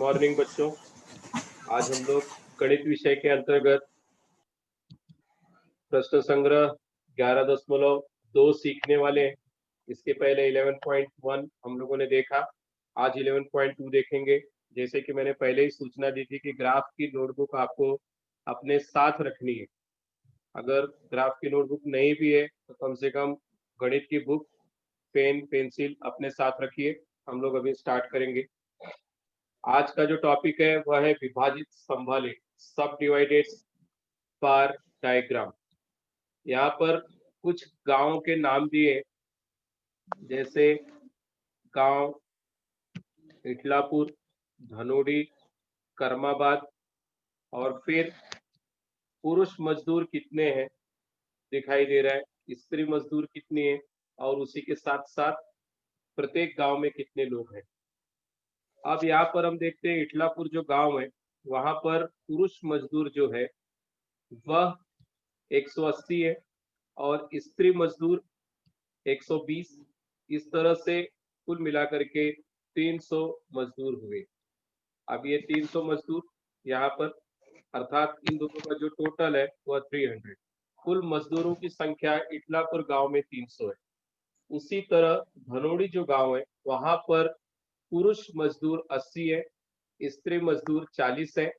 Morning बच्चों। आज हम लोग गणित विषय के अंतर्गत प्रश्न संग्रह 11.2 सीखने वाले हैं। इसके पहले 11.1 हम लोगों ने देखा, आज 11.2 देखेंगे। जैसे कि मैंने पहले ही सूचना दी थी कि ग्राफ की नोटबुक आपको अपने साथ रखनी है। अगर ग्राफ की नोटबुक नहीं भी है तो कम से कम गणित की बुक, पेन, पेंसिल अपने साथ रखिए। हम लोग अभी स्टार्ट करेंगे। आज का जो टॉपिक है वह है विभाजित स्तंभालेख, सब डिवाइडेड बार डायग्राम। यहाँ पर कुछ गांवों के नाम दिए, जैसे गांव इटलापुर, धनोडी, करमाबाद, और फिर पुरुष मजदूर कितने हैं दिखाई दे रहा है, स्त्री मजदूर कितनी है, और उसी के साथ साथ प्रत्येक गांव में कितने लोग हैं। अब यहाँ पर हम देखते हैं इटलापुर जो गांव है वहां पर पुरुष मजदूर जो है वह 180 है और स्त्री मजदूर 120। इस तरह से कुल मिलाकर के 300 मजदूर हुए। अब ये 300 मजदूर यहाँ पर, अर्थात इन दोनों का जो टोटल है वह 300। कुल मजदूरों की संख्या इटलापुर गांव में 300 है। उसी तरह धनोडी जो गांव है वहां पर पुरुष मजदूर 80 है, स्त्री मजदूर 40 है।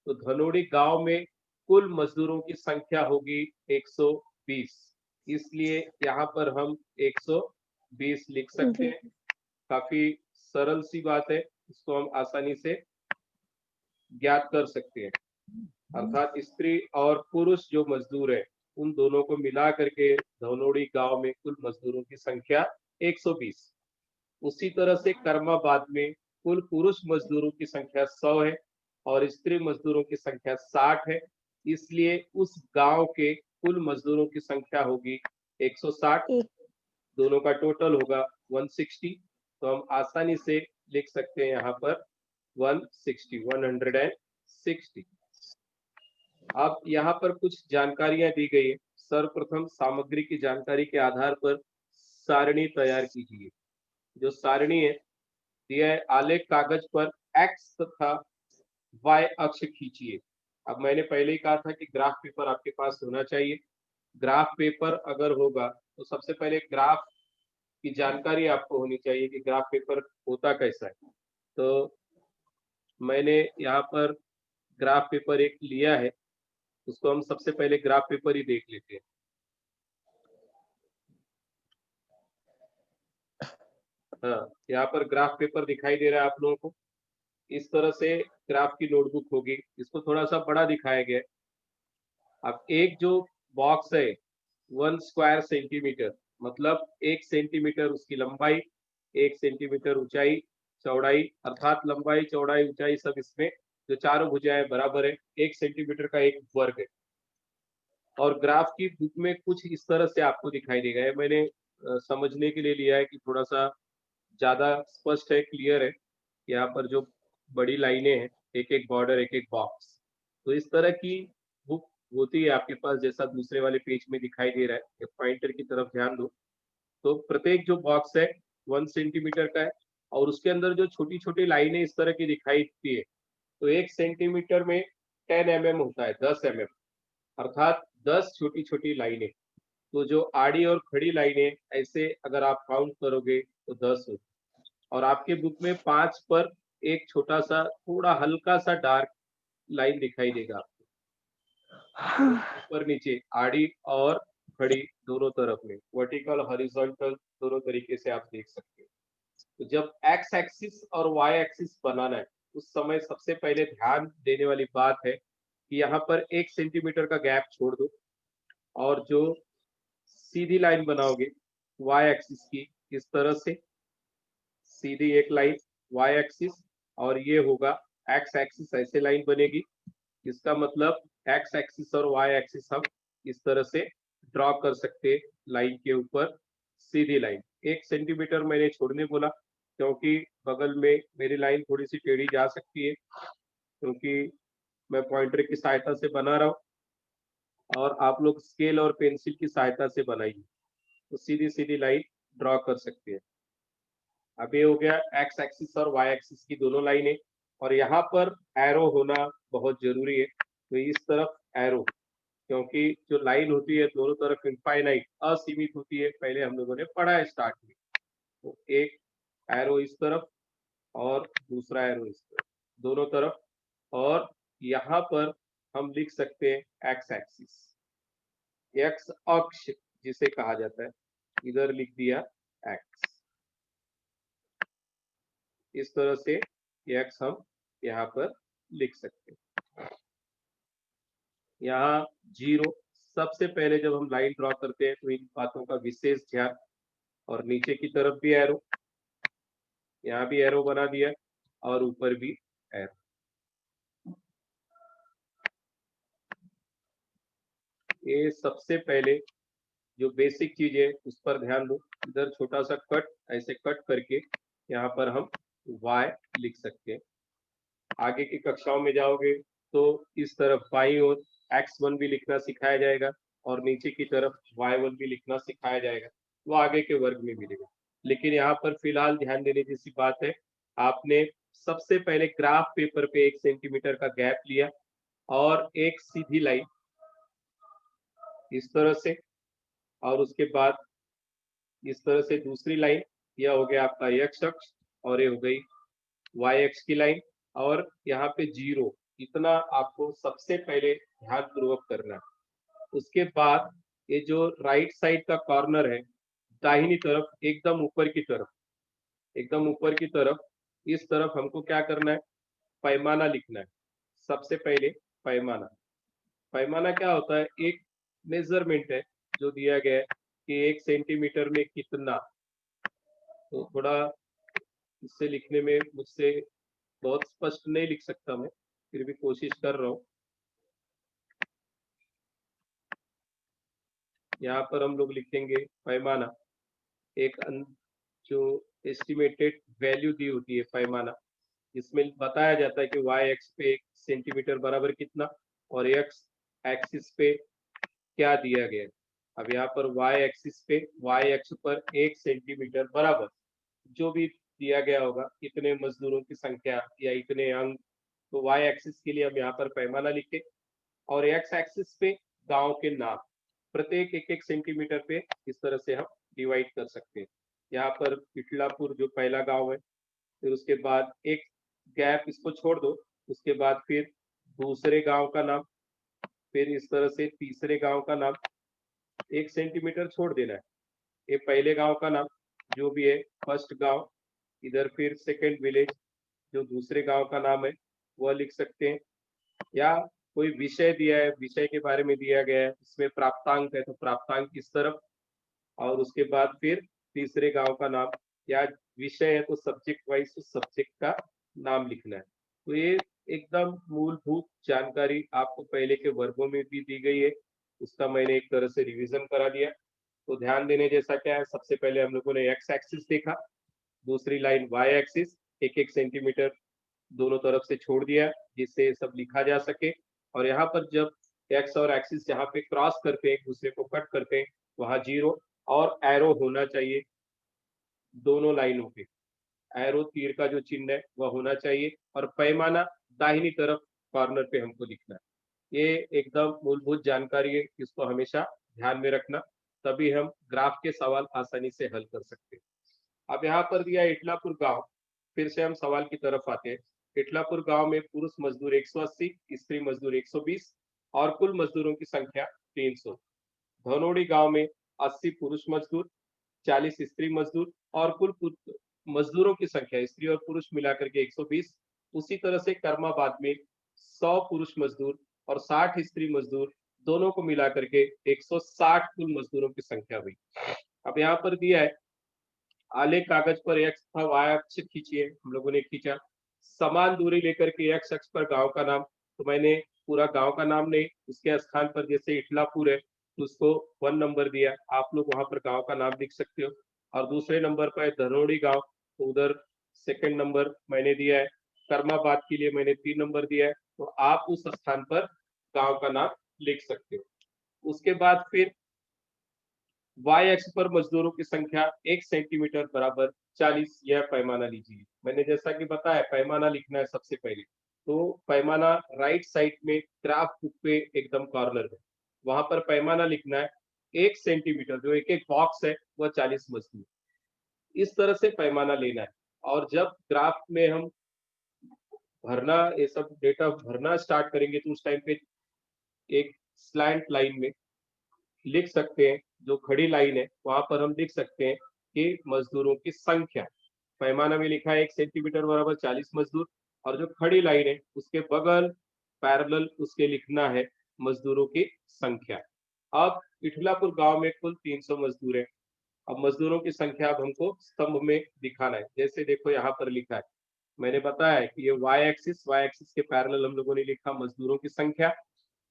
तो धनोडी गांव में कुल मजदूरों की संख्या होगी 120। इसलिए यहाँ पर हम 120 लिख सकते हैं। काफी सरल सी बात है, इसको हम आसानी से ज्ञात कर सकते हैं। अर्थात स्त्री और पुरुष जो मजदूर है उन दोनों को मिला करके धनोडी गांव में कुल मजदूरों की संख्या 120। उसी तरह से कर्माबाद में कुल पुरुष मजदूरों की संख्या 100 है और स्त्री मजदूरों की संख्या 60 है। इसलिए उस गांव के कुल मजदूरों की संख्या होगी 160। दोनों का टोटल होगा 160। तो हम आसानी से लिख सकते हैं यहाँ पर 160। अब यहाँ पर कुछ जानकारियां दी गई है। सर्वप्रथम सामग्री की जानकारी के आधार पर सारणी तैयार कीजिए। जो सारणी है दिया है, आलेख कागज पर एक्स तथा वाई अक्ष खींचिए। अब मैंने पहले ही कहा था कि ग्राफ पेपर आपके पास होना चाहिए। ग्राफ पेपर अगर होगा तो सबसे पहले ग्राफ की जानकारी आपको होनी चाहिए कि ग्राफ पेपर होता कैसा है। तो मैंने यहाँ पर ग्राफ पेपर एक लिया है, उसको हम सबसे पहले ग्राफ पेपर ही देख लेते हैं। हाँ, यहाँ पर ग्राफ पेपर दिखाई दे रहा है आप लोगों को। इस तरह से ग्राफ की नोटबुक होगी। इसको थोड़ा सा बड़ा दिखाया गया है। अब एक जो बॉक्स है 1 स्क्वायर सेंटीमीटर, मतलब 1 सेंटीमीटर उसकी लंबाई, 1 सेंटीमीटर ऊंचाई चौड़ाई, अर्थात लंबाई चौड़ाई ऊंचाई सब इसमें जो चारों भुजाएं बराबर है, 1 सेंटीमीटर का एक वर्ग है। और ग्राफ की बुक में कुछ इस तरह से आपको दिखाई देगा। है मैंने समझने के लिए लिया है कि थोड़ा सा ज्यादा स्पष्ट है, क्लियर है। यहाँ पर जो बड़ी लाइनें हैं, एक एक बॉर्डर, एक एक बॉक्स, तो इस तरह की बुक होती है आपके पास, जैसा दूसरे वाले पेज में दिखाई दे रहा है। पॉइंटर की तरफ ध्यान दो। तो प्रत्येक जो बॉक्स है 1 सेंटीमीटर का है और उसके अंदर जो छोटी छोटी लाइनें इस तरह की दिखाई देती है। तो 1 सेंटीमीटर में 10 mm होता है, 10 mm, अर्थात 10 छोटी छोटी लाइनें। तो जो आड़ी और खड़ी लाइनें ऐसे अगर आप काउंट करोगे तो 10 होगी। और आपके बुक में 5 पर एक छोटा सा थोड़ा हल्का सा डार्क लाइन दिखाई देगा आपको। ऊपर नीचे आड़ी और खड़ी दोनों तरफ में, वर्टिकल हॉरिजॉन्टल दोनों तरीके से आप देख सकते हैं। तो जब एक्स एक्सिस और वाई एक्सिस बनाना है उस समय सबसे पहले ध्यान देने वाली बात है कि यहाँ पर 1 सेंटीमीटर का गैप छोड़ दो और जो सीधी लाइन बनाओगे वाई एक्सिस की, इस तरह से सीधी एक लाइन वाई एक्सिस, और ये होगा एक्स एक्सिस, ऐसे लाइन बनेगी। इसका मतलब एक्स एक्सिस और वाई एक्सिस हम इस तरह से ड्रॉ कर सकते हैं लाइन के ऊपर सीधी लाइन। 1 सेंटीमीटर मैंने छोड़ने बोला क्योंकि बगल में मेरी लाइन थोड़ी सी टेढ़ी जा सकती है, क्योंकि मैं पॉइंटर की सहायता से बना रहा हूँ और आप लोग स्केल और पेंसिल की सहायता से बनाइए तो सीधी सीधी लाइन ड्रॉ कर सकते हैं। अब ये हो गया एक्स एक्सिस और वाई एक्सिस की दोनों लाइनें। और यहाँ पर एरो होना बहुत जरूरी है। तो इस तरफ एरो, क्योंकि जो लाइन होती है दोनों तरफ इनफाइनाइट असीमित होती है, पहले हम लोगों ने पढ़ा है स्टार्ट में। तो एक एरो इस तरफ और दूसरा एरो इस तरफ, दोनों तरफ। और यहाँ पर हम लिख सकते हैं एक्स एक्सिस, एक्स अक्ष जिसे कहा जाता है, इधर लिख दिया एक्स। इस तरह से एक्स हम यहाँ पर लिख सकते हैं। यहाँ 0, सबसे पहले जब हम लाइन ड्रॉ करते हैं तो इन बातों का विशेष ध्यान। और नीचे की तरफ भी एरो, यहाँ भी एरो बना दिया और ऊपर भी एरो। ये सबसे पहले जो बेसिक चीज है उस पर ध्यान दो। इधर छोटा सा कट, ऐसे कट करके यहाँ पर हम y लिख सकते हैं। आगे की कक्षाओं में जाओगे तो इस तरफ बाईं ओर x1 भी लिखना सिखाया जाएगा और नीचे की तरफ y1 भी लिखना सिखाया जाएगा, वो आगे के वर्ग में मिलेगा। लेकिन यहाँ पर फिलहाल ध्यान देने जैसी बात है, आपने सबसे पहले ग्राफ पेपर पे 1 सेंटीमीटर का गैप लिया और एक सीधी लाइन इस तरह से, और उसके बाद इस तरह से दूसरी लाइन, यह हो गया आपका x अक्ष और ये हो गई y अक्ष की लाइन। और यहाँ पे 0, इतना आपको सबसे पहले ध्यान पूर्वक करना है। उसके बाद ये जो राइट साइड का कॉर्नर है, दाहिनी तरफ एकदम ऊपर की तरफ, एकदम ऊपर की तरफ, इस तरफ हमको क्या करना है, पैमाना लिखना है। सबसे पहले पैमाना, पैमाना क्या होता है, एक मेजरमेंट है जो दिया गया है कि 1 सेंटीमीटर में कितना। तो थोड़ा इससे लिखने में मुझसे बहुत स्पष्ट नहीं लिख सकता मैं, फिर भी कोशिश कर रहा हूँ। यहाँ पर हम लोग लिखेंगे पैमाना, एक जो एस्टिमेटेड वैल्यू दी होती है पैमाना, जिसमें बताया जाता है कि y एक्स पे 1 सेंटीमीटर बराबर कितना और x एक्सिस पे क्या दिया गया है। अब यहाँ पर y एक्सिस पे, y अक्ष पर 1 सेंटीमीटर बराबर जो भी दिया गया होगा, इतने मजदूरों की संख्या या इतने अंक, तो y एक्सिस के लिए हम यहाँ पर पैमाना लिखे। और x एक्सिस पे गांव के नाम, प्रत्येक 1-1 सेंटीमीटर पे इस तरह से हम डिवाइड कर सकते हैं। यहाँ पर पिठलापुर जो पहला गांव है, फिर उसके बाद एक गैप इसको छोड़ दो, उसके बाद फिर दूसरे गांव का नाम, फिर इस तरह से तीसरे गांव का नाम, 1 सेंटीमीटर छोड़ देना है। ये पहले गांव का नाम जो भी है, फर्स्ट गांव, इधर फिर सेकंड विलेज जो दूसरे गांव का नाम है वह लिख सकते हैं। या कोई विषय दिया है, विषय के बारे में दिया गया है, इसमें प्राप्तांक है तो प्राप्तांक किस तरफ, और उसके बाद फिर तीसरे गांव का नाम, या विषय है तो सब्जेक्ट वाइज तो सब्जेक्ट का नाम लिखना है। तो ये एकदम मूलभूत जानकारी आपको पहले के वर्गों में भी दी गई है, उसका मैंने एक तरह से रिवीजन करा दिया। तो ध्यान देने जैसा क्या है, सबसे पहले हम लोगों ने एक्स एक्सिस देखा, दूसरी लाइन वाई एक्सिस, 1-1 सेंटीमीटर दोनों तरफ से छोड़ दिया जिससे सब लिखा जा सके। और यहाँ पर जब एक्स और एक्सिस यहाँ पे क्रॉस करते हैं, एक दूसरे को कट करते हैं, वहां 0 और एरो होना चाहिए दोनों लाइनों पे, एरो तीर का जो चिन्ह है वह होना चाहिए। और पैमाना दाहिनी तरफ कॉर्नर पे हमको लिखना है। ये एकदम मूलभूत जानकारी है, इसको हमेशा ध्यान में रखना, तभी हम ग्राफ के सवाल आसानी से हल कर सकते हैं। अब यहाँ पर दिया इटलापुर गांव, फिर से हम सवाल की तरफ आते हैं। इटलापुर गांव में पुरुष मजदूर 180, स्त्री मजदूर 120 और कुल मजदूरों की संख्या 300। धनोड़ी गांव में 80 पुरुष मजदूर, 40 स्त्री मजदूर और कुल मजदूरों की संख्या स्त्री और पुरुष मिलाकर के 120। उसी तरह से कर्माबाद में 100 पुरुष मजदूर और 60 स्त्री मजदूर, दोनों को मिलाकर के 160 कुल मजदूरों की संख्या हुई। अब यहाँ पर दिया है आलेख कागज पर एक्स तथा वाई अक्ष खींचिए, हम लोगों ने खींचा। समान दूरी लेकर के एक्स अक्ष पर गांव का नाम, तो मैंने पूरा गांव का नाम नहीं, उसके स्थान पर जैसे इटलापुर है तो उसको 1 नंबर दिया, आप लोग वहां पर गांव का नाम लिख सकते हो। और दूसरे नंबर पर धनोड़ी गांव, तो उधर सेकंड नंबर मैंने दिया है। कर्माबाद के लिए मैंने 3 नंबर दिया है, तो आप उस स्थान पर गांव का नाम लिख सकते हो। उसके बाद फिर y अक्ष पर मजदूरों की संख्या 1 सेंटीमीटर बराबर 40, यह पैमाना लीजिए। मैंने जैसा कि बताया पैमाना लिखना है सबसे पहले। तो पैमाना राइट साइड में ग्राफ बुक पे एकदम कॉर्नर में, वहां पर पैमाना लिखना है 1 सेंटीमीटर, जो एक एक बॉक्स है वह 40 मजदूर, इस तरह से पैमाना लेना है। और जब ग्राफ में हम भरना, ये सब डेटा भरना स्टार्ट करेंगे तो उस टाइम पे एक स्लैंट लाइन में लिख सकते हैं, जो खड़ी लाइन है वहां पर हम लिख सकते हैं कि मजदूरों की संख्या, पैमाना में लिखा है 1 सेंटीमीटर बराबर 40 मजदूर, और जो खड़ी लाइन है उसके बगल पैरेलल उसके लिखना है मजदूरों की संख्या। अब इठलापुर गांव में कुल 300 मजदूर है। अब मजदूरों की संख्या अब हमको स्तंभ में दिखाना है। जैसे देखो यहाँ पर लिखा है, मैंने बताया कि ये वाई एक्सिस के पैरेलल हम लोगों ने लिखा मजदूरों की संख्या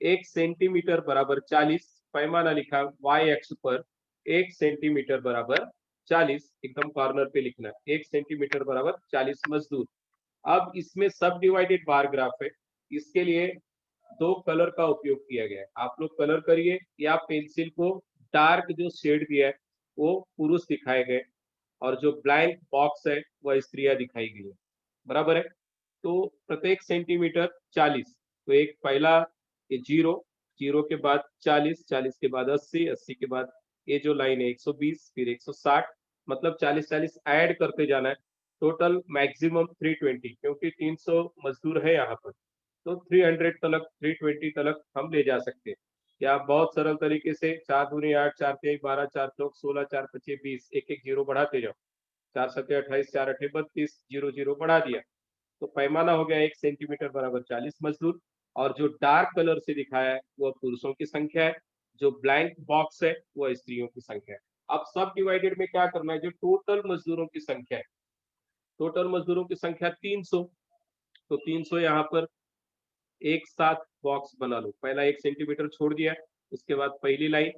1 सेंटीमीटर बराबर 40, पैमाना लिखा वाई एक्स पर 1 सेंटीमीटर बराबर 40, एकदम कॉर्नर पे लिखना है 1 सेंटीमीटर बराबर 40 मजदूर। अब इसमें सब डिवाइडेड बार ग्राफ है, इसके लिए दो कलर का उपयोग किया गया है। आप लोग कलर करिए या पेंसिल को डार्क जो शेड दिया है वो पुरुष दिखाए गए, और जो ब्लैंक बॉक्स है वह स्त्रियां दिखाई गई है। बराबर है। तो प्रत्येक सेंटीमीटर 40, तो एक पहला ये जीरो, जीरो के बाद 40, 40 के बाद 80, 80 के बाद ये जो लाइन है 120, फिर 160, मतलब 40 40 ऐड करते जाना है। टोटल मैक्सिमम 320, क्योंकि 300 मजदूर है यहाँ पर, तो 300 तक, 320 तक हम ले जा सकते हैं। या आप बहुत सरल तरीके से 4 दूनी 8, 4 तेईस 12, 4 चौक 16, 4 पच्चीस 20, एक एक जीरो बढ़ाते जाओ, 4 सत्ते 28, 4 अठे 32, जीरो जीरो बढ़ा दिया, तो पैमाना हो गया 1 सेंटीमीटर बराबर 40 मजदूर। और जो डार्क कलर से दिखाया है वह पुरुषों की संख्या है, जो ब्लैंक बॉक्स है वह स्त्रियों की संख्या है। अब सब डिवाइडेड में क्या करना है, जो टोटल मजदूरों की संख्या है, टोटल मजदूरों की संख्या 300, तो 300 यहाँ पर एक साथ बॉक्स बना लो। पहला 1 सेंटीमीटर छोड़ दिया, उसके बाद पहली लाइन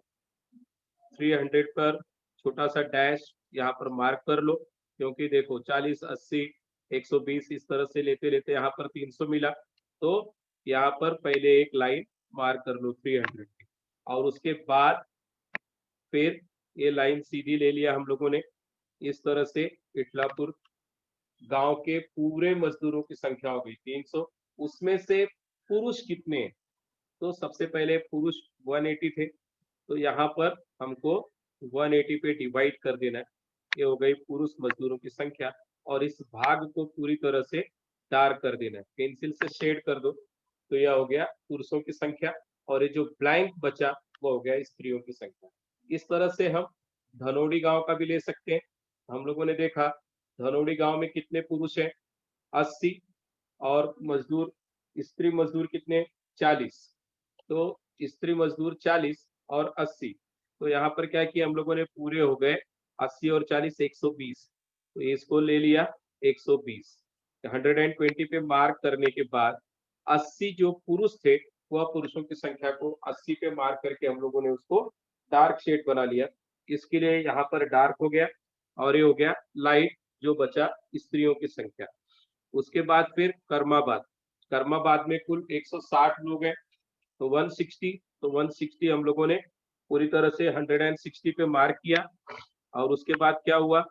300 पर छोटा सा डैश यहाँ पर मार्क कर लो, क्योंकि देखो 40, 80, 120 इस तरह से लेते लेते यहाँ पर 300 मिला, तो यहाँ पर पहले एक लाइन मार्क कर लो 300 की, और उसके बाद फिर ये लाइन सीधी ले लिया हम लोगों ने। इस तरह से इटलापुर गांव के पूरे मजदूरों की संख्या हो गई 300। उसमें से पुरुष कितने हैं, तो सबसे पहले पुरुष 180 थे, तो यहाँ पर हमको 180 पे डिवाइड कर देना है, ये हो गई पुरुष मजदूरों की संख्या। और इस भाग को पूरी तरह से डार्क कर देना है, पेंसिल से शेड कर दो, तो यह हो गया पुरुषों की संख्या, और ये जो ब्लैंक बचा वो हो गया स्त्रियों की संख्या। इस तरह से हम धनोडी गांव का भी ले सकते हैं। हम लोगों ने देखा धनोडी गांव में कितने पुरुष हैं, 80, और मजदूर स्त्री मजदूर कितने, 40, तो स्त्री मजदूर 40 और 80, तो यहाँ पर क्या किया हम लोगों ने, पूरे हो गए 80 और 40 120, तो इसको ले लिया 120, 120 पे मार्क करने के बाद 80 जो पुरुष थे वह पुरुषों की संख्या को 80 पे मार्क करके हम लोगों ने उसको डार्क शेड बना लिया। इसके लिए यहाँ पर डार्क हो गया, और ये हो गया लाइट जो बचा स्त्रियों की संख्या। उसके बाद फिर कर्माबाद, कर्माबाद में कुल 160 लोग हैं, तो 160, तो 160 हम लोगों ने पूरी तरह से 160 पे मार्क किया, और उसके बाद क्या हुआ,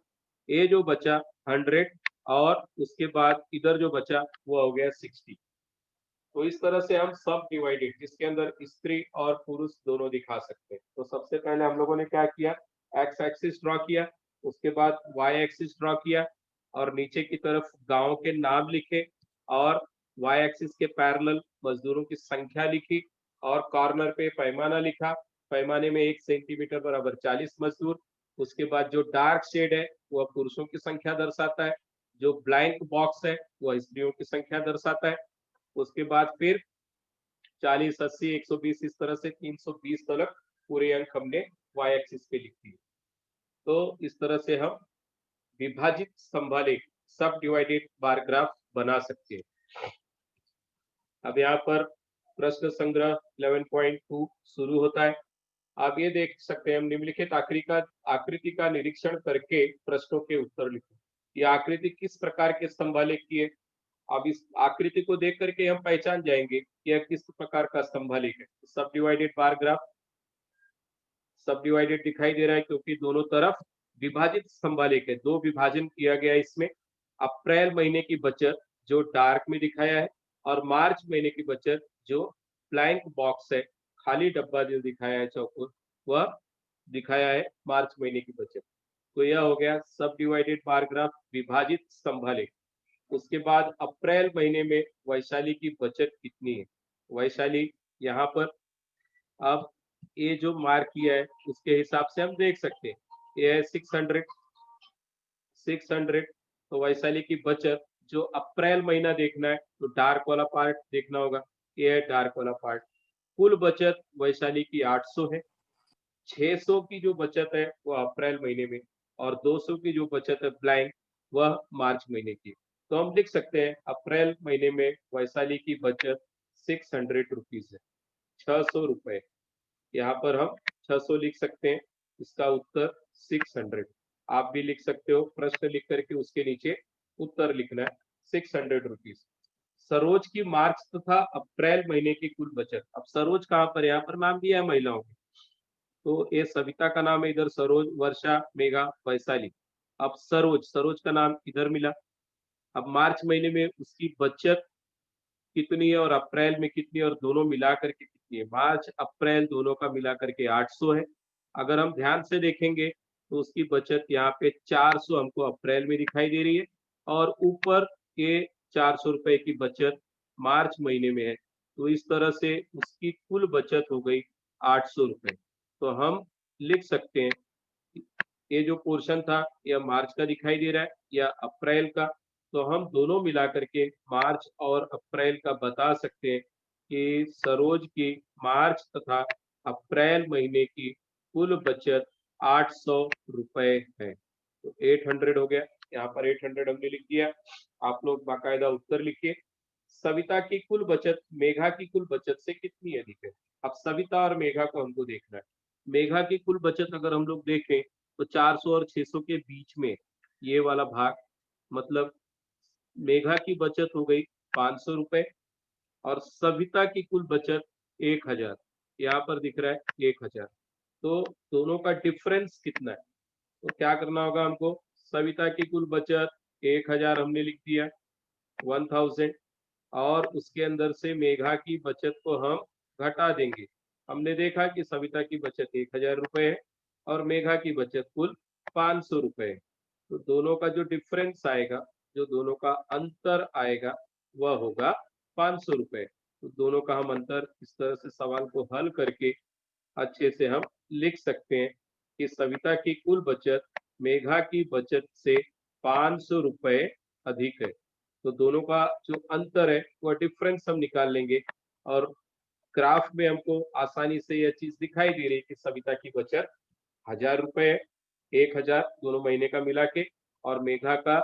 ये जो बचा 100, और उसके बाद इधर जो बचा वो हो गया 60। तो इस तरह से हम सब डिवाइडेड, जिसके अंदर स्त्री और पुरुष दोनों दिखा सकते हैं। तो सबसे पहले हम लोगों ने क्या किया, एक्स एक्सिस ड्रॉ किया, उसके बाद वाई एक्सिस ड्रॉ किया, और नीचे की तरफ गांव के नाम लिखे, और वाई एक्सिस के पैरेलल मजदूरों की संख्या लिखी, और कॉर्नर पे पैमाना लिखा, पैमाने में 1 सेंटीमीटर बराबर 40 मजदूर। उसके बाद जो डार्क शेड है वह पुरुषों की संख्या दर्शाता है, जो ब्लैंक बॉक्स है वह स्त्रियों की संख्या दर्शाता है। उसके बाद फिर 40, 80, 120 इस तरह से 320 तक पूरे अंक हमने वाई एक्सिस पे लिख दिए। तो इस तरह से हम विभाजित स्तंभालेख सब डिवाइडेड बार ग्राफ बना सकते हैं। अब यहाँ पर प्रश्न संग्रह 11.2 शुरू होता है। आप ये देख सकते हैं, हम निम्नलिखित आकृति का निरीक्षण करके प्रश्नों के उत्तर लिखो। ये आकृति किस प्रकार के स्तंभालेख की है, अब इस आकृति को देख करके हम पहचान जाएंगे कि यह किस प्रकार का स्तंभालेख है। सब डिवाइडेड बार ग्राफ, सब डिवाइडेड दिखाई दे रहा है क्योंकि दोनों तरफ विभाजित स्तंभालेख है, दो विभाजन किया गया इसमें। अप्रैल महीने की बचत जो डार्क में दिखाया है, और मार्च महीने की बचत जो ब्लैंक बॉक्स है, खाली डब्बा जो दिखाया है चौकोर, वह दिखाया है मार्च महीने की बचत। तो यह हो गया सब डिवाइडेड बार ग्राफ, विभाजित स्तंभालेख। उसके बाद अप्रैल महीने में वैशाली की बचत कितनी है। वैशाली यहाँ पर अब ये जो मार्क किया है उसके हिसाब से हम देख सकते हैं, ये है 600। तो वैशाली की बचत जो अप्रैल महीना देखना है तो डार्क वाला पार्ट देखना होगा, ये है डार्क वाला पार्ट। कुल बचत वैशाली की 800 है। 600 की जो बचत है वो अप्रैल महीने में, और 200 की जो बचत है ब्लैंक, वह मार्च महीने की। तो हम लिख सकते हैं अप्रैल महीने में वैशाली की बचत 600 रुपीज है, 600 रुपए। यहाँ पर हम 600 लिख सकते हैं, इसका उत्तर 600। आप भी लिख सकते हो, प्रश्न लिख करके उसके नीचे उत्तर लिखना है 600 रुपीज। सरोज की मार्च तथा अप्रैल महीने की कुल बचत। अब सरोज कहाँ पर, यहाँ पर नाम दिया है महिलाओं के, तो ये सविता का नाम है इधर, सरोज, वर्षा, मेघा, वैशाली। अब सरोज, सरोज का नाम इधर मिला। अब मार्च महीने में उसकी बचत कितनी है और अप्रैल में कितनी है, और दोनों मिला करके कितनी है। मार्च अप्रैल दोनों का मिला करके 800 है। अगर हम ध्यान से देखेंगे तो उसकी बचत यहाँ पे 400 हमको अप्रैल में दिखाई दे रही है, और ऊपर के 400 रुपए की बचत मार्च महीने में है। तो इस तरह से उसकी कुल बचत हो गई 800 रुपए। तो हम लिख सकते हैं ये जो पोर्शन था यह मार्च का दिखाई दे रहा है या अप्रैल का। तो हम दोनों मिला करके मार्च और अप्रैल का बता सकते हैं कि सरोज की मार्च तथा अप्रैल महीने की कुल बचत 800 रुपए है। तो 800 हो गया, यहाँ पर 800 हमने लिख दिया। आप लोग बाकायदा उत्तर लिखिए। सविता की कुल बचत मेघा की कुल बचत से कितनी अधिक है। अब सविता और मेघा को हमको देखना है। मेघा की कुल बचत अगर हम लोग देखें तो 400 और 600 के बीच में ये वाला भाग, मतलब मेघा की बचत हो गई 500 रुपए, और सविता की कुल बचत 1000, यहाँ पर दिख रहा है 1000। तो दोनों का डिफरेंस कितना है, तो क्या करना होगा हमको। सविता की कुल बचत 1000 हमने लिख दिया, 1000, और उसके अंदर से मेघा की बचत को हम घटा देंगे। हमने देखा कि सविता की बचत 1000 रुपए है और मेघा की बचत कुल 500 रुपए है। तो दोनों का जो डिफरेंस आएगा, जो दोनों का अंतर आएगा, वह होगा 500 रुपए। तो दोनों का हम अंतर इस तरह से सवाल को हल करके अच्छे से हम लिख सकते हैं कि सविता की कुल बचत मेघा की बचत से 500 रुपए अधिक है। तो दोनों का जो अंतर है वह डिफरेंस हम निकाल लेंगे, और ग्राफ में हमको आसानी से यह चीज दिखाई दे रही है कि सविता की बचत 1000 रुपए है, 1000 दोनों महीने का मिला के, और मेघा का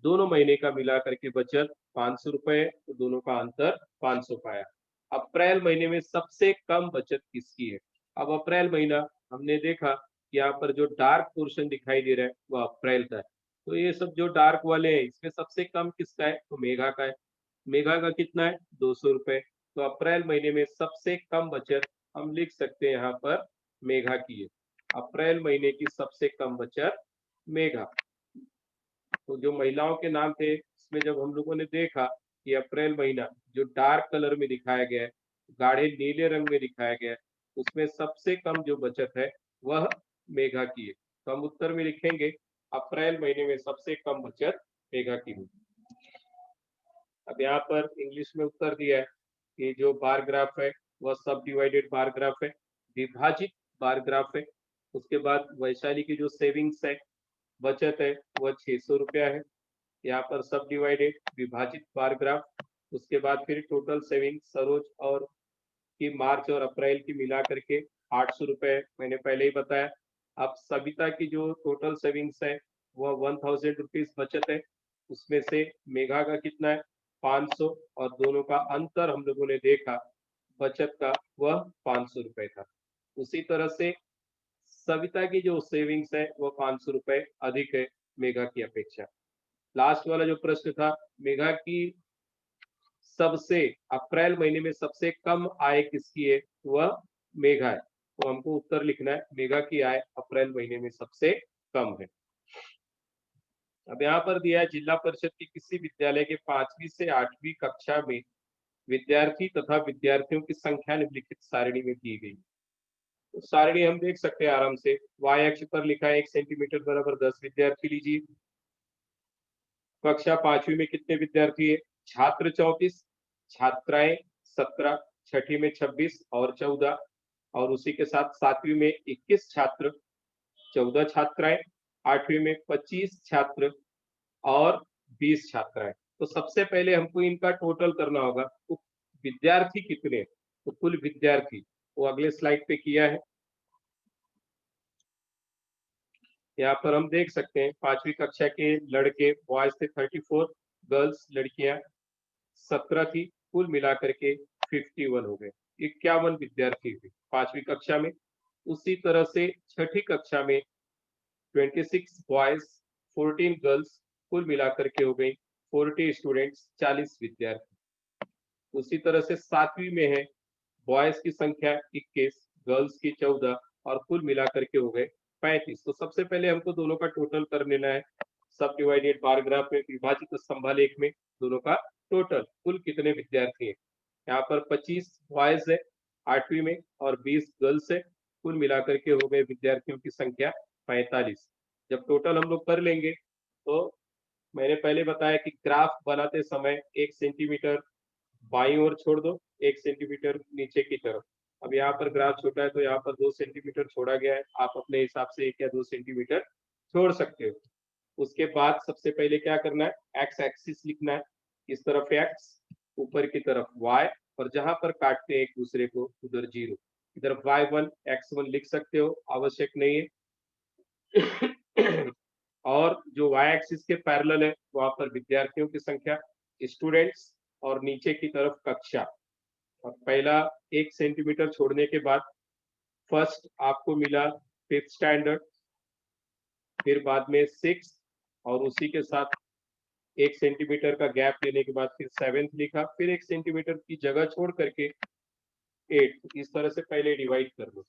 दोनों महीने का मिला करके बचत 500 रुपए है। तो दोनों का अंतर 500 पाया। अप्रैल महीने में सबसे कम बचत किसकी है। अब अप्रैल महीना हमने देखा कि यहाँ पर जो डार्क पोर्शन दिखाई दे रहा है वह अप्रैल का है। तो ये सब जो डार्क वाले हैं इसमें सबसे कम किसका है, तो मेघा का है। मेघा का कितना है, 200 रुपए। तो अप्रैल महीने में सबसे कम बचत हम लिख सकते हैं यहाँ पर मेघा की है। अप्रैल महीने की सबसे कम बचत मेघा। तो जो महिलाओं के नाम थे इसमें जब हम लोगों ने देखा कि अप्रैल महीना जो डार्क कलर में दिखाया गया है, गाढ़े नीले रंग में दिखाया गया है, उसमें सबसे कम जो बचत है वह मेघा की है। तो हम उत्तर में लिखेंगे अप्रैल महीने में सबसे कम बचत मेघा की हुई। अब यहाँ पर इंग्लिश में उत्तर दिया है कि जो बार ग्राफ है वह सब डिवाइडेड बार ग्राफ है, विभाजित बार ग्राफ है। उसके बाद वैशाली की जो सेविंग्स है, बचत है, वह 600 रुपया है। यहाँ पर सब डिवाइडेड विभाजित बार ग्राफ। उसके बाद फिर टोटल सेविंग सरोज और की मार्च और अप्रैल की मिला करके 800 रुपए मैंने पहले ही बताया। अब सविता की जो टोटल सेविंग्स है वह 1000 रुपीज बचत है, उसमें से मेघा का कितना है 500, और दोनों का अंतर हम लोगों ने देखा बचत का, वह 500 रुपए था। उसी तरह से सविता की जो सेविंग्स है वह 500 रुपए अधिक है मेघा की अपेक्षा। लास्ट वाला जो प्रश्न था, मेघा की सबसे अप्रैल महीने में सबसे कम आय किसकी है, वह मेघा है। तो हमको उत्तर लिखना है मेघा की आय अप्रैल महीने में सबसे कम है। अब यहाँ पर दिया है जिला परिषद की किसी विद्यालय के 5वीं से 8वीं कक्षा में विद्यार्थी तथा विद्यार्थियों की संख्या निम्नलिखित सारणी में दी गई। तो सारणी हम देख सकते हैं आराम से। वाई अक्ष पर लिखा है 1 सेंटीमीटर बराबर 10 विद्यार्थी लीजिए। कक्षा 5वीं में कितने विद्यार्थी है? छात्र 34, छात्राएं 17, छठी में 26 और 14, और उसी के साथ 7वीं में 21 छात्र, 14 छात्राएं, 8वीं में 25 छात्र और 20 छात्राएं। तो सबसे पहले हमको इनका टोटल करना होगा। तो विद्यार्थी कितने हैं? तो कुल विद्यार्थी वो अगले स्लाइड पे किया है। यहाँ पर हम देख सकते हैं 5वीं कक्षा के लड़के बॉयज थे 34, गर्ल्स लड़कियां 17 थी, कुल मिलाकर के 51 हो गए। 51 विद्यार्थी थे 5वीं कक्षा में। उसी तरह से छठी कक्षा में 26 बॉयज 14 गर्ल्स, कुल मिलाकर के हो गई 40 स्टूडेंट्स, 40 विद्यार्थी। उसी तरह से 7वीं में है बॉयज की संख्या 21, गर्ल्स की 14 और कुल मिलाकर के हो गए 35। तो सबसे पहले हमको दोनों का टोटल कर लेना है। सब डिवाइडेड बार ग्राफ में विभाजित स्तंभालेख में दोनों का टोटल कुल कितने विद्यार्थी हैं। यहाँ पर 25 बॉयज है 8वीं में और 20 गर्ल्स है, कुल मिलाकर के हो गए विद्यार्थियों की संख्या 45। जब टोटल हम लोग कर लेंगे तो मैंने पहले बताया कि ग्राफ बनाते समय 1 सेंटीमीटर बाईं ओर छोड़ दो, 1 सेंटीमीटर नीचे की तरफ। अब यहाँ पर ग्राफ छोटा है तो यहाँ पर 2 सेंटीमीटर छोड़ा गया है। आप अपने हिसाब से 1 या 2 सेंटीमीटर छोड़ सकते हो। उसके बाद सबसे पहले क्या करना है, एक्स एक्सिस लिखना है। इस तरफ एक्स, ऊपर की तरफ वाई, और जहां पर काटते हैं एक दूसरे को उधर 0। इधर y1 x1 लिख सकते हो, आवश्यक नहीं है। और जो y एक्सिस के पैरेलल है वहां पर विद्यार्थियों की संख्या, स्टूडेंट्स, और नीचे की तरफ कक्षा। और पहला 1 सेंटीमीटर छोड़ने के बाद फर्स्ट आपको मिला 5th स्टैंडर्ड, फिर बाद में 6, और उसी के साथ 1 सेंटीमीटर का गैप लेने के बाद फिर 7th लिखा, फिर 1 सेंटीमीटर की जगह छोड़ करके 8। इस तरह से पहले डिवाइड कर लो।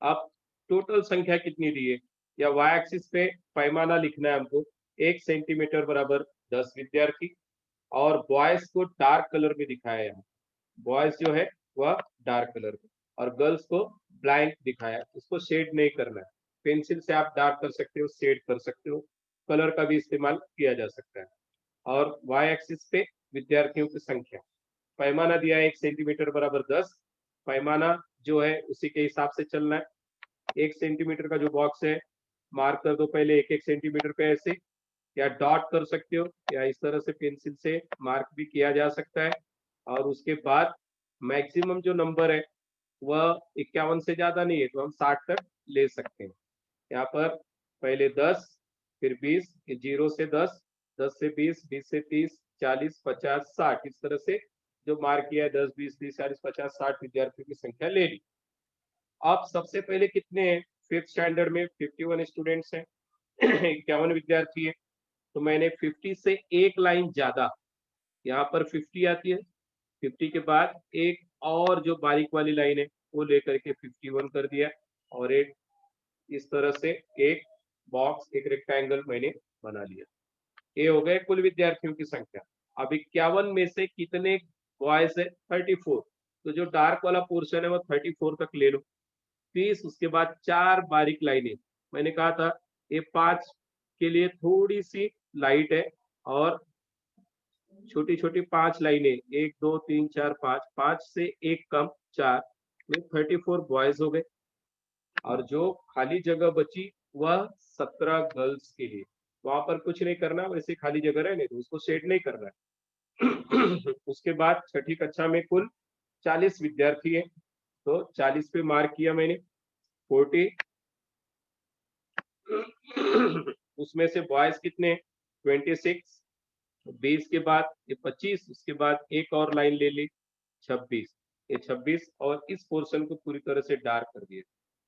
अब टोटल संख्या कितनी दी है, या वाई एक्सिस पे पैमाना लिखना है हमको। 1 सेंटीमीटर बराबर 10 विद्यार्थी, और बॉयज को डार्क कलर में दिखाया है। बॉयज जो है वह डार्क कलर में, और गर्ल्स को ब्लैंक दिखाया, उसको शेड नहीं करना है। पेंसिल से आप डार्क कर सकते हो, शेड कर सकते हो, कलर का भी इस्तेमाल किया जा सकता है। और वाई एक्सिस पे विद्यार्थियों की संख्या, पैमाना दिया है 1 सेंटीमीटर बराबर 10। पैमाना जो है उसी के हिसाब से चलना है। 1 सेंटीमीटर का जो बॉक्स है मार्क कर दो पहले 1-1 सेंटीमीटर पे ऐसे, या डॉट कर सकते हो, या इस तरह से पेंसिल से मार्क भी किया जा सकता है। और उसके बाद मैक्सिमम जो नंबर है वह 51 से ज्यादा नहीं है, तो हम 60 तक ले सकते हैं। यहाँ पर पहले 10, फिर 20, 0 से 10, 10 से 20, 20 से 30, 40, 50, 60, इस तरह से जो मार्क किया है 10, 20, 30, 40, 50, 60 विद्यार्थियों की संख्या ले ली। अब सबसे पहले कितने हैं, 5th स्टैंडर्ड में 51 स्टूडेंट्स हैं, 51 विद्यार्थी है। तो मैंने 50 से एक लाइन ज्यादा, यहाँ पर 50 आती है, 50 के बाद एक और जो बारीक वाली लाइन है वो लेकर के 51 कर दिया, और एक इस तरह से एक बॉक्स, एक रेक्टेंगल मैंने बना लिया। ये हो गए कुल विद्यार्थियों की संख्या। अब 51 में से कितने बॉयज है, 34। तो जो डार्क वाला पोर्शन है वो 34 तक ले लो। 30, उसके बाद 4 बारीक लाइनें। मैंने कहा था ये 5 के लिए थोड़ी सी लाइट है, और छोटी छोटी 5 लाइनें, 1 2 3 4 5, 5 से एक कम 4 में 34 बॉयज हो गए। और जो खाली जगह बची वह 17 गर्ल्स के लिए। वहां पर कुछ नहीं करना, वैसे खाली जगह रहने दो, उसको शेड नहीं करना है। उसके बाद छठी कक्षा में कुल 40 विद्यार्थी है, तो 40 पे मार्क किया मैंने 40। उसमें से बॉयज कितने, 26, 20 के बाद ये 25, उसके बाद एक और लाइन ले ली 26, ये 26, और इस पोर्शन को पूरी तरह से डार्क कर दिया,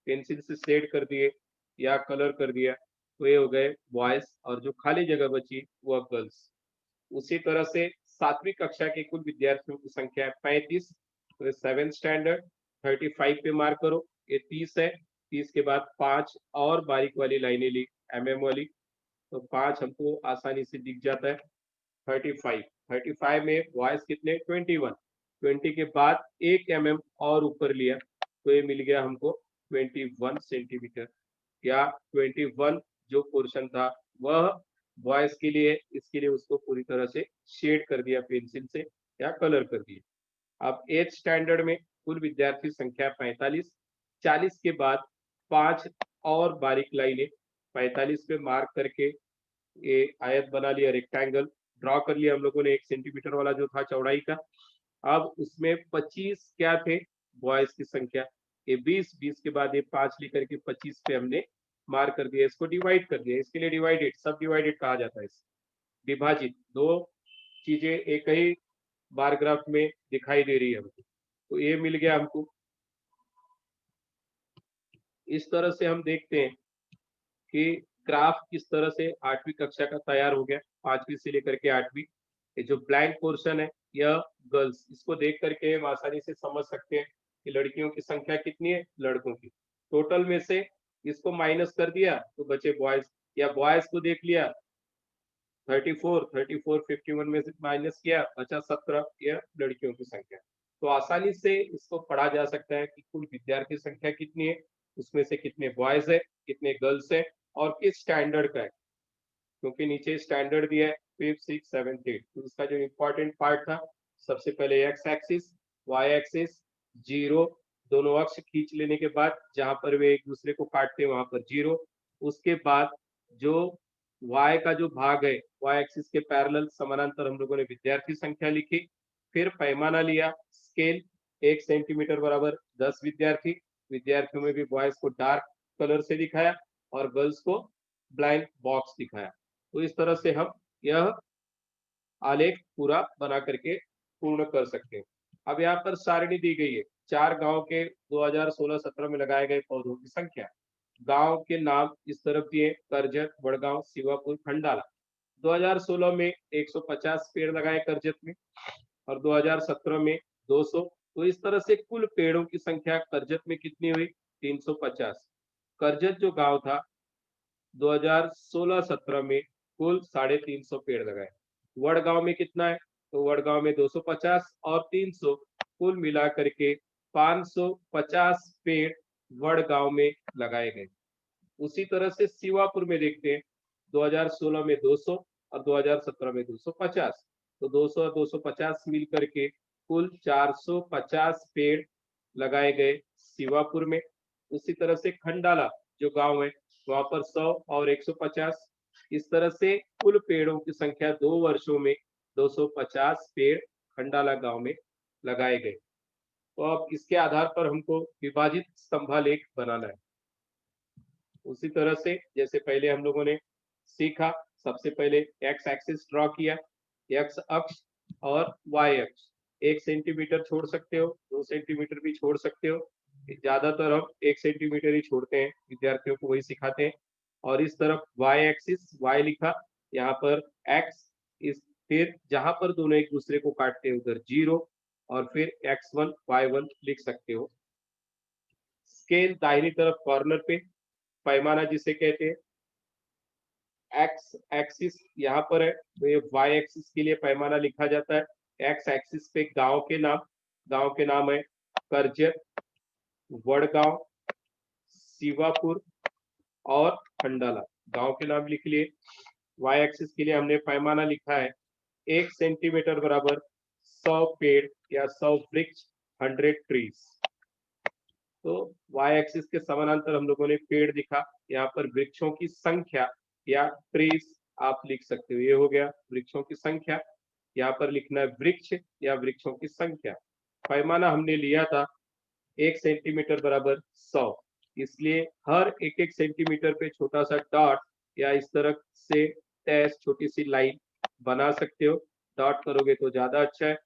पेंसिल से शेड कर दिए या कलर कर दिया, तो ये हो गए बॉयज, और जो खाली जगह बची वह गर्ल्स। उसी तरह से 7वीं कक्षा के कुल विद्यार्थियों की संख्या है 35, तो 7th स्टैंडर्ड 35 पे मार्क करो, ये 30 है। 30 के बाद 5 और बारीक वाली लाइनें ली, mm वाली, तो 5 हमको आसानी से दिख जाता है। 35, 35 में वॉइस कितने 21, 20 के बाद 1 mm और ऊपर लिया तो ये मिल गया हमको 21 सेंटीमीटर, या 21 जो पोर्शन था वह वॉइस के लिए, इसके लिए उसको पूरी तरह से शेड कर दिया पेंसिल से या कलर कर दिया। अब 8th स्टैंडर्ड में कुल विद्यार्थी संख्या 45, 40 के बाद 5 और बारीक लाइनें 45 पे मार्क करके ये आयत बना लिया, रेक्टेंगल ड्रॉ कर लिया हम लोगों ने 1 सेंटीमीटर वाला जो था चौड़ाई का। अब उसमें 25 क्या थे बॉयज की संख्या, ये 20 के बाद ये 5 लेकर के 25 पे हमने मार्क कर दिया, इसको डिवाइड कर दिया, इसके लिए डिवाइडेड, सब डिवाइडेड कहा जाता है इसे। विभाजित, दो चीजें एक ही बार ग्राफ में दिखाई दे रही है हमको, तो ये मिल गया हमको। इस तरह से हम देखते हैं कि ग्राफ किस तरह से 8वीं कक्षा का तैयार हो गया, 5वीं से लेकर के 8वीं। ये जो ब्लैंक पोर्शन है यह गर्ल्स, इसको देख करके हम आसानी से समझ सकते हैं कि लड़कियों की संख्या कितनी है, लड़कों की टोटल में से इसको माइनस कर दिया तो बचे बॉयज, या बॉयज को देख लिया 34, 51 में से माइनस किया बचा 17, यह लड़कियों की संख्या। तो आसानी से इसको पढ़ा जा सकता है कि कुल विद्यार्थी संख्या कितनी है, उसमें से कितने बॉयज है, कितने गर्ल्स है और किस स्टैंडर्ड का है, क्योंकि नीचे स्टैंडर्ड दिया है 5th, 6th, 7th, 8th। तो इसका जो इम्पोर्टेंट पार्ट था, सबसे पहले X axis, Y axis, zero, दोनों अक्ष खींच लेने के बाद जहां पर वे एक दूसरे को काटते हैं वहां पर जीरो। उसके बाद जो वाई का जो भाग है, वाई एक्सिस के पैरेलल समानांतर हम लोगों ने विद्यार्थी संख्या लिखी, फिर पैमाना लिया, स्केल 1 सेंटीमीटर बराबर 10 विद्यार्थी, विद्यार्थियों में भी बॉयज को डार्क कलर से दिखाया और गर्ल्स को ब्लैंक बॉक्स दिखाया। तो इस तरह से हम यह आलेख पूरा बना करके पूर्ण कर सकते हैं। अब यहाँ पर सारणी दी गई है, 4 गांव के 2016-17 में लगाए गए पौधों की संख्या। गांव के नाम इस तरफ दिए, करजत, बड़गांव, शिवापुर, खंडाला। 2016 में 150 पेड़ लगाए करजत में और 2017 में 200। तो इस तरह से कुल पेड़ों की संख्या करजत में कितनी हुई, 350। करजत जो गांव था 2016-17 में कुल 350 पेड़ लगाए। वडगांव में कितना है, तो वडगांव में 250 और 300 कुल मिला करके 550 पेड़ वडगांव में लगाए गए। उसी तरह से शिवापुर में देखते हैं, 2016 में 200 और 2017 में 250, तो 200 और 250 मिल करके कुल 450 पेड़ लगाए गए शिवापुर में। उसी तरह से खंडाला जो गांव है वहां पर 100 और 150, इस तरह से कुल पेड़ों की संख्या 2 वर्षों में 250 पेड़ खंडाला गांव में लगाए गए। तो अब इसके आधार पर हमको विभाजित स्तंभालेख बनाना है। उसी तरह से जैसे पहले हम लोगों ने सीखा, सबसे पहले एक्स एक्सिस ड्रॉ किया, एक्स अक्ष और वाई अक्ष, 1 सेंटीमीटर छोड़ सकते हो, 2 सेंटीमीटर भी छोड़ सकते हो, ज्यादातर हम 1 सेंटीमीटर ही छोड़ते हैं, विद्यार्थियों को वही सिखाते हैं। और इस तरफ वाई एक्सिस, वाई लिखा, यहाँ पर एक्स, इस फिर जहां पर दोनों एक दूसरे को काटते हैं उधर जीरो, और फिर x1 y1 लिख सकते हो। स्केल दाहिनी तरफ कॉर्नर पे, पैमाना जिसे कहते हैं, एक्स एक्सिस यहाँ पर है तो ये वाई एक्सिस के लिए पैमाना लिखा जाता है। एक्स एक्सिस पे गांव के नाम है करजत, वडगांव, शिवापुर और खंडाला, गांव के नाम लिख लिए। वाई एक्सिस के लिए हमने पैमाना लिखा है 1 सेंटीमीटर बराबर 100 पेड़ या 100 वृक्ष, 100 ट्रीज। तो वाई एक्सिस के समानांतर हम लोगों ने पेड़ दिखा, यहाँ पर वृक्षों की संख्या या ट्रीज आप लिख सकते हो, ये हो गया वृक्षों की संख्या, यहाँ पर लिखना है वृक्ष या वृक्षों की संख्या। पैमाना हमने लिया था 1 सेंटीमीटर बराबर 100, इसलिए हर 1-1 सेंटीमीटर पे छोटा सा डॉट या इस तरह से डैश छोटी सी लाइन बना सकते हो। डॉट करोगे तो ज्यादा अच्छा है,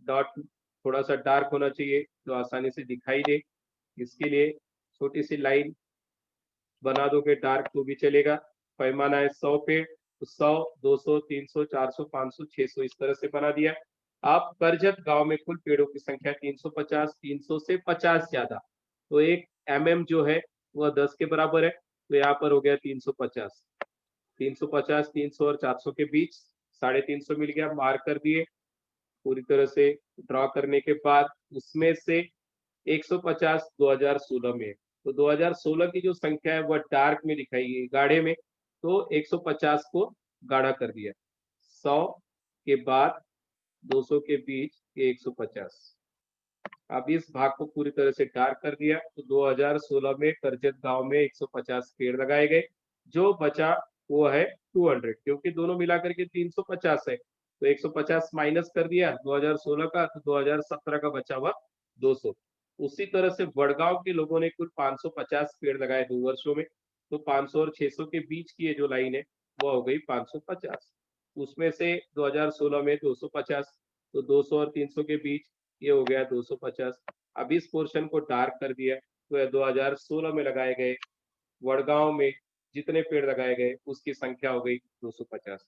डॉट थोड़ा सा डार्क होना चाहिए तो आसानी से दिखाई दे, इसके लिए छोटी सी लाइन बना दोगे, डार्क तो भी चलेगा। पैमाना है 100 पे, तो 100, 200, 300, 400, 500, 600 इस तरह से बना दिया। अब करजत गांव में कुल पेड़ों की संख्या 350, 300 से 50 ज्यादा, तो 1 mm जो है वह 10 के बराबर है, तो यहाँ पर हो गया 350। 350, 300 और 400 के बीच 350 मिल गया, मार्क कर दिए। पूरी तरह से ड्रॉ करने के बाद उसमें से 150 2016 में, तो 2016 की जो संख्या है वह डार्क में दिखाई गई, गाढ़े में, तो 150 को गाढ़ा कर दिया। 100 के बाद 200 के बीच ये 150। अब इस भाग को पूरी तरह से डार्क कर दिया, तो 2016 में करजत गांव में 150 पेड़ लगाए गए। जो बचा वो है 200, क्योंकि दोनों मिलाकर के 350 है, तो 150 माइनस कर दिया 2016 का, तो 2017 का बचा हुआ 200। उसी तरह से वडगांव के लोगों ने कुल 550 पेड़ लगाए 2 वर्षों में, तो 500 और 600 के बीच की ये जो लाइन है वो हो गई 550। उसमें से 2016 में 250, तो 200 और 300 के बीच ये हो गया 250। अब इस पोर्शन को डार्क कर दिया, तो 2016 में लगाए गए वडगांव में जितने पेड़ लगाए गए उसकी संख्या हो गई 250।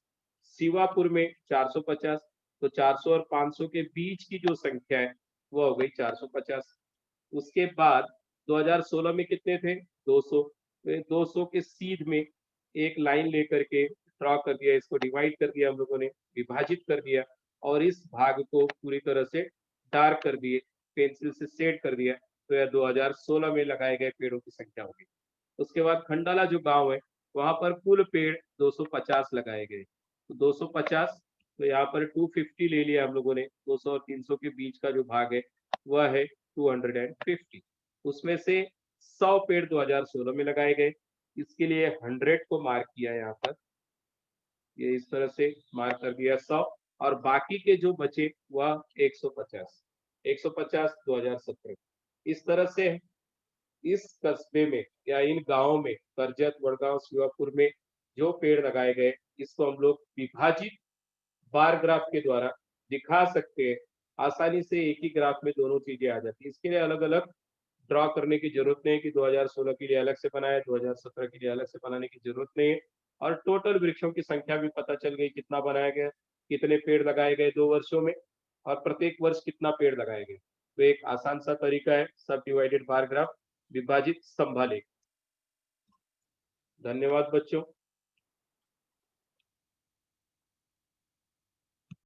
सीवापुर में 450, तो 400 और 500 के बीच की जो संख्या है वो हो गई 450। उसके बाद 2016 में कितने थे? 200, तो 200 के सीध में एक लाइन लेकर के ड्रॉ कर दिया, इसको डिवाइड कर दिया हम लोगों ने, विभाजित कर दिया, और इस भाग को पूरी तरह से डार्क कर दिए, पेंसिल से शेड कर दिया, तो यह 2016 में लगाए गए पेड़ों की संख्या होगी। उसके बाद खंडाला जो गांव है वहां पर कुल पेड़ 250 लगाए गए, तो 250, तो यहाँ पर 250 ले लिया हम लोगों ने, 200 और 300 के बीच का जो भाग है वह है 250। उसमें से 100 पेड़ 2016 में लगाए गए, इसके लिए 100 को मार्क किया यहाँ पर, ये इस तरह से मार्क कर दिया 100, और बाकी के जो बचे वह 150, 150 2017। इस तरह से इस कस्बे में या इन गांवों में, करजत, वडगांव, शिवापुर में जो पेड़ लगाए गए, इसको हम लोग विभाजित बार ग्राफ के द्वारा दिखा सकते हैं। आसानी से एक ही ग्राफ में दोनों चीजें आ जाती है। इसके लिए अलग अलग ड्रॉ करने की जरूरत नहीं है कि 2016 के लिए अलग से बनाए, 2017 के लिए अलग से बनाने की जरूरत नहीं है। और टोटल वृक्षों की संख्या भी पता चल गई, कितना बनाया गया, कितने पेड़ लगाए गए 2 वर्षों में, और प्रत्येक वर्ष कितना पेड़ लगाए गए। तो एक आसान सा तरीका है सब डिवाइडेड बार ग्राफ, विभाजित स्तंभालेख। धन्यवाद बच्चों।